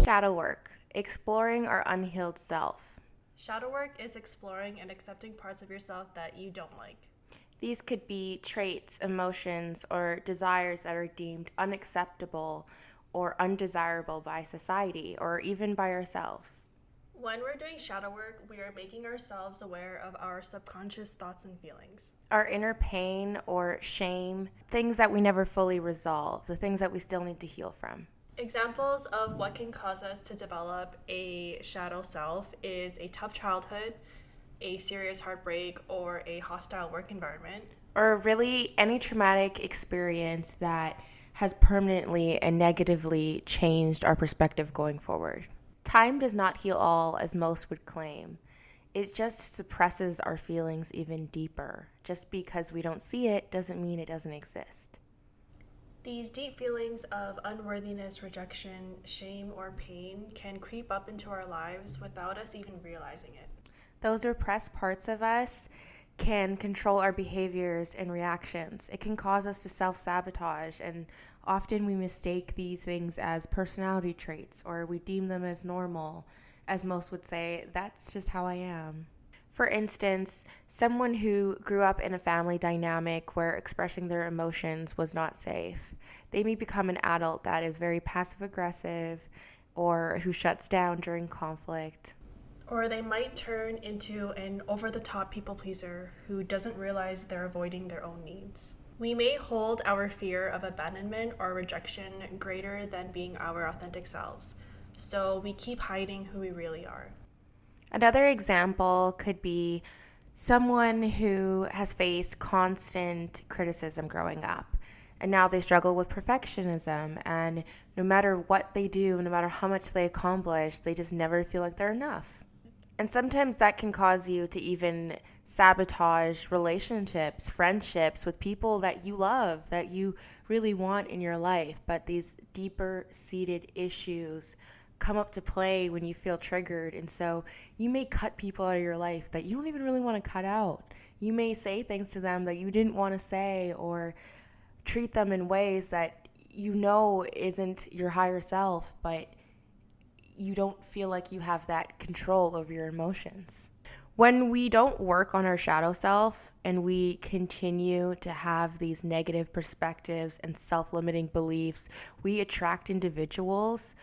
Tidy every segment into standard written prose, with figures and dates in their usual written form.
Shadow work, exploring our unhealed self. Shadow work is exploring and accepting parts of yourself that you don't like. These could be traits, emotions, or desires that are deemed unacceptable or undesirable by society or even by ourselves. When we're doing shadow work, we are making ourselves aware of our subconscious thoughts and feelings. Our inner pain or shame, things that we never fully resolve, the things that we still need to heal from. Examples of what can cause us to develop a shadow self is a tough childhood, a serious heartbreak, or a hostile work environment. Or really any traumatic experience that has permanently and negatively changed our perspective going forward. Time does not heal all, as most would claim. It just suppresses our feelings even deeper. Just because we don't see it doesn't mean it doesn't exist. These deep feelings of unworthiness, rejection, shame, or pain can creep up into our lives without us even realizing it. Those repressed parts of us can control our behaviors and reactions. It can cause us to self sabotage, and often we mistake these things as personality traits or we deem them as normal. As most would say, that's just how I am. For instance, someone who grew up in a family dynamic where expressing their emotions was not safe, they may become an adult that is very passive aggressive or who shuts down during conflict. Or they might turn into an over the top people pleaser who doesn't realize they're avoiding their own needs. We may hold our fear of abandonment or rejection greater than being our authentic selves, so we keep hiding who we really are. Another example could be someone who has faced constant criticism growing up. And now they struggle with perfectionism. And no matter what they do, no matter how much they accomplish, they just never feel like they're enough. And sometimes that can cause you to even sabotage relationships, friendships with people that you love, that you really want in your life. But these deeper seated issues come up to play when you feel triggered. And so you may cut people out of your life that you don't even really want to cut out. You may say things to them that you didn't want to say or treat them in ways that you know isn't your higher self, but you don't feel like you have that control over your emotions. When we don't work on our shadow self and we continue to have these negative perspectives and self limiting beliefs, we attract individuals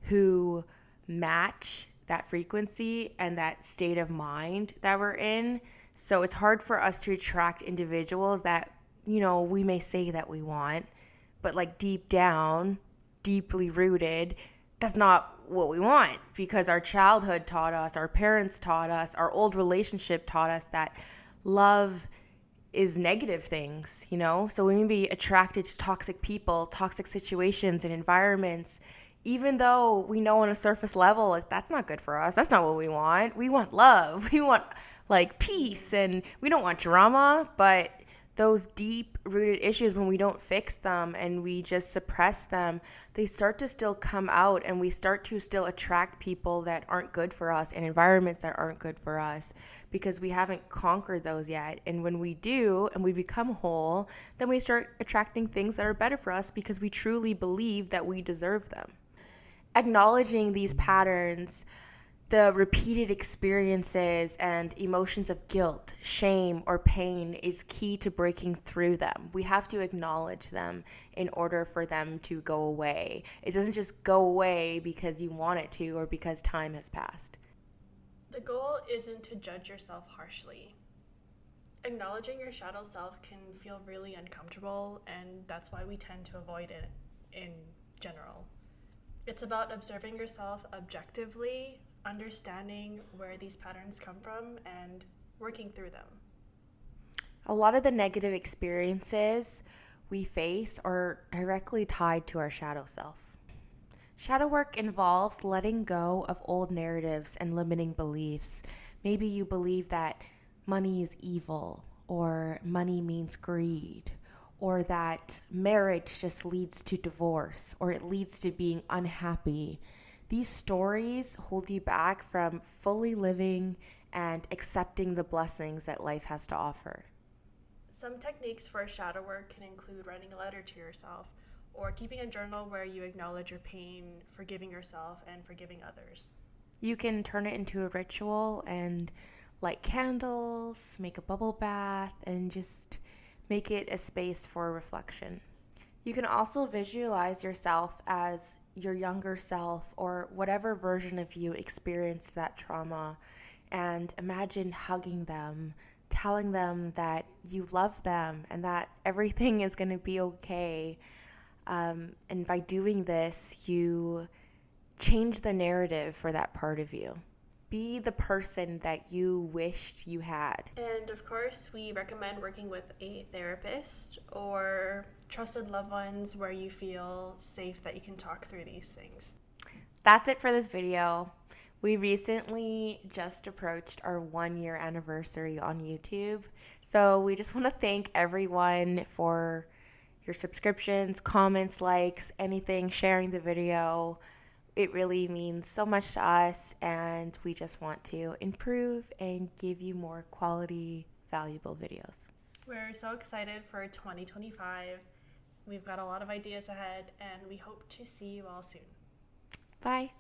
who match that frequency and that state of mind that we're in. So it's hard for us to attract individuals that, we may say that we want, but like deep down, deeply rooted, that's not what we want because our childhood taught us, our parents taught us, our old relationship taught us that love is negative things. So we may be attracted to toxic people, toxic situations and environments, even though we know on a surface level, like, that's not good for us. That's not what we want. We want love. We want like peace, and we don't want drama. But those deep rooted issues, when we don't fix them and we just suppress them, they start to still come out, and we start to still attract people that aren't good for us and environments that aren't good for us because we haven't conquered those yet. And when we do and we become whole, then we start attracting things that are better for us because we truly believe that we deserve them. Acknowledging these patterns, the repeated experiences and emotions of guilt, shame, or pain is key to breaking through them. We have to acknowledge them in order for them to go away. It doesn't just go away because you want it to or because time has passed. The goal isn't to judge yourself harshly. Acknowledging your shadow self can feel really uncomfortable, and that's why we tend to avoid it in general. It's about observing yourself objectively, understanding where these patterns come from, and working through them. A lot of the negative experiences we face are directly tied to our shadow self. Shadow work involves letting go of old narratives and limiting beliefs. Maybe you believe that money is evil, or money means greed, or that marriage just leads to divorce, or it leads to being unhappy. These stories hold you back from fully living and accepting the blessings that life has to offer. Some techniques for shadow work can include writing a letter to yourself or keeping a journal where you acknowledge your pain, forgiving yourself, and forgiving others. You can turn it into a ritual and light candles, make a bubble bath, and just make it a space for reflection. You can also visualize yourself as your younger self or whatever version of you experienced that trauma, and imagine hugging them, telling them that you love them and that everything is going to be okay. And by doing this, you change the narrative for that part of you. Be the person that you wished you had. And of course, we recommend working with a therapist or trusted loved ones where you feel safe that you can talk through these things. That's it for this video. We recently just approached our 1-year anniversary on YouTube. So we just want to thank everyone for your subscriptions, comments, likes, anything, sharing the video. It really means so much to us, and we just want to improve and give you more quality, valuable videos. We're so excited for 2025. We've got a lot of ideas ahead, and we hope to see you all soon. Bye.